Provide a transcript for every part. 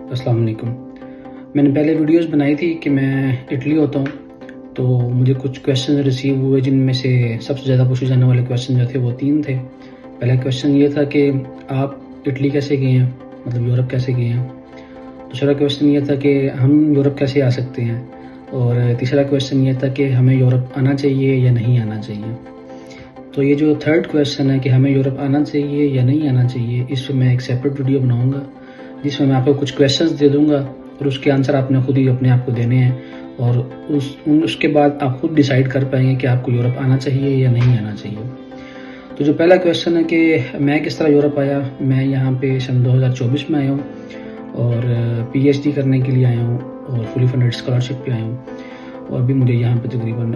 السلام علیکم۔ میں نے پہلے ویڈیوز بنائی تھی کہ میں اٹلی ہوتا ہوں، تو مجھے کچھ کویشچن ریسیو ہوئے جن میں سے سب سے زیادہ پوچھے جانے والے کویشچن جو تھے وہ 3 تھے۔ پہلا کویشچن یہ تھا کہ آپ اٹلی کیسے گئے ہیں، مطلب یورپ کیسے گئے ہیں۔ دوسرا کویشچن یہ تھا کہ ہم یورپ کیسے آ سکتے ہیں، اور تیسرا کویشچن یہ تھا کہ ہمیں یورپ آنا چاہیے یا نہیں آنا چاہیے۔ تو یہ جو تھرڈ کویشچن ہے کہ ہمیں یورپ آنا چاہیے یا نہیں آنا چاہیے، اس پہ میں ایک سیپریٹ ویڈیو بناؤں گا جس میں آپ کو کچھ کویشچنز دے دوں گا اور اس کے آنسر آپ نے خود ہی اپنے آپ کو دینے ہیں، اور اس کے بعد آپ خود ڈیسائیڈ کر پائیں گے کہ آپ کو یورپ آنا چاہیے یا نہیں آنا چاہیے۔ تو جو پہلا کویشچن ہے کہ میں کس طرح یورپ آیا، میں یہاں پہ سن 2024 میں آیا ہوں اور پی ایچ ڈی کرنے کے لیے آیا ہوں اور فلی فنڈڈ اسکالرشپ پہ آیا ہوں، اور ابھی مجھے یہاں پہ تقریباً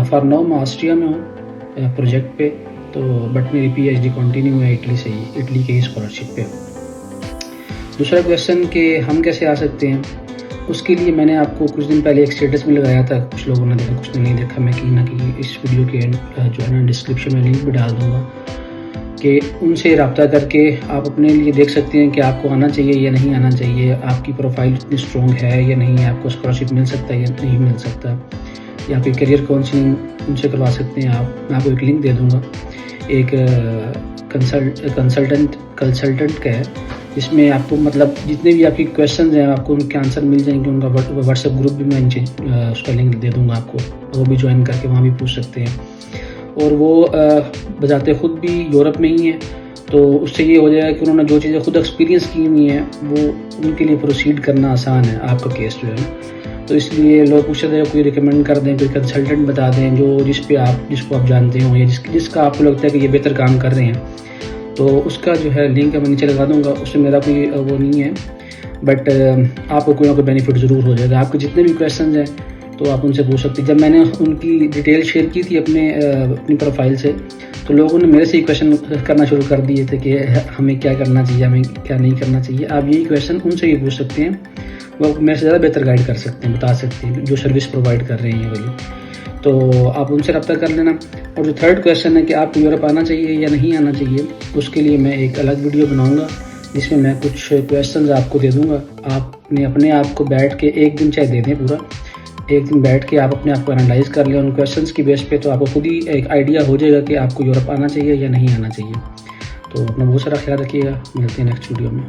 فار ناؤ میں آسٹریا میں ہوں پروجیکٹ پہ، تو بٹ میری پی ایچ ڈی کنٹینیو ہے اٹلی سے ہی، اٹلی کے ہی اسکالرشپ پہ۔ دوسرا کویشچن کہ ہم کیسے آ سکتے ہیں، اس کے لیے میں نے آپ کو کچھ دن پہلے ایک اسٹیٹس میں لگایا تھا، کچھ لوگوں نے دیکھا کچھ نے نہیں دیکھا۔ میں کہیں نہ کہیں اس ویڈیو کے جو ہے نا ڈسکرپشن میں لنک بھی ڈال دوں گا کہ ان سے رابطہ کر کے آپ اپنے لیے دیکھ سکتے ہیں کہ آپ کو آنا چاہیے یا نہیں آنا چاہیے، آپ کی پروفائل اتنی اسٹرانگ ہے یا نہیں، آپ کو اسکالرشپ مل سکتا ہے یا نہیں مل سکتا، یا پھر کیریئر کاؤنسلنگ ان سے کروا سکتے ہیں آپ۔ میں آپ کو ایک لنک دے دوں گا، ایک کنسلٹنٹ کا ہے، جس میں آپ کو مطلب جتنے بھی آپ کی کویشچنز ہیں آپ کو ان کے آنسر مل جائیں گے۔ ان کا واٹس ایپ گروپ بھی میں اس کا لنک دے دوں گا آپ کو، وہ بھی جوائن کر کے وہاں بھی پوچھ سکتے ہیں۔ اور وہ بذات خود بھی یورپ میں ہی ہیں، تو اس سے یہ ہو جائے گا کہ انہوں نے جو چیزیں خود ایکسپیرینس کی ہوئی ہیں وہ ان کے لیے پروسیڈ کرنا آسان ہے آپ کا کیس جو ہے۔ تو اس لیے لوگ پوچھتے تھے کوئی ریکمینڈ کر دیں، کوئی کنسلٹنٹ بتا دیں جو جس کو آپ جانتے ہوں یا جس کا آپ کو لگتا ہے کہ یہ بہتر کام کر رہے ہیں، تو اس کا جو ہے لنک میں نیچے لگا دوں گا۔ اس میں میرا کوئی وہ نہیں ہے، بٹ آپ کو کوئی نہ کوئی بینیفٹ ضرور ہو جائے گا۔ آپ کے جتنے بھی کویشچنز ہیں تو آپ ان سے پوچھ سکتے ہیں۔ جب میں نے ان کی ڈیٹیل شیئر کی تھی اپنی پروفائل سے، تو لوگوں نے میرے سے ہی کویشچن کرنا شروع کر دیے تھے کہ ہمیں کیا کرنا چاہیے، ہمیں کیا نہیں کرنا چاہیے۔ آپ یہی کویشچن ان سے ہی پوچھ سکتے ہیں، وہ میرے سے زیادہ بہتر گائیڈ کر سکتے ہیں، بتا سکتے ہیں جو سروس پرووائڈ کر رہے ہیں والی۔ تو آپ ان سے رابطہ کر لینا۔ اور جو تھرڈ کویشچن ہے کہ آپ کو یورپ آنا چاہیے یا نہیں آنا چاہیے، اس کے لیے میں ایک الگ ویڈیو بناؤں گا جس میں میں کچھ کویشچنز آپ کو دے دوں گا۔ آپ نے اپنے آپ کو بیٹھ کے ایک دن چاہے دے دیں، پورا ایک دن بیٹھ کے آپ اپنے آپ کو انالائز کر لیں ان کویشچنز کی بیس پہ، تو آپ کو خود ہی ایک آئیڈیا ہو جائے گا کہ آپ کو یورپ آنا چاہیے یا نہیں آنا چاہیے۔ تو اپنا بہت سارا خیال رکھیے گا، ملتے ہیں نیکسٹ ویڈیو میں۔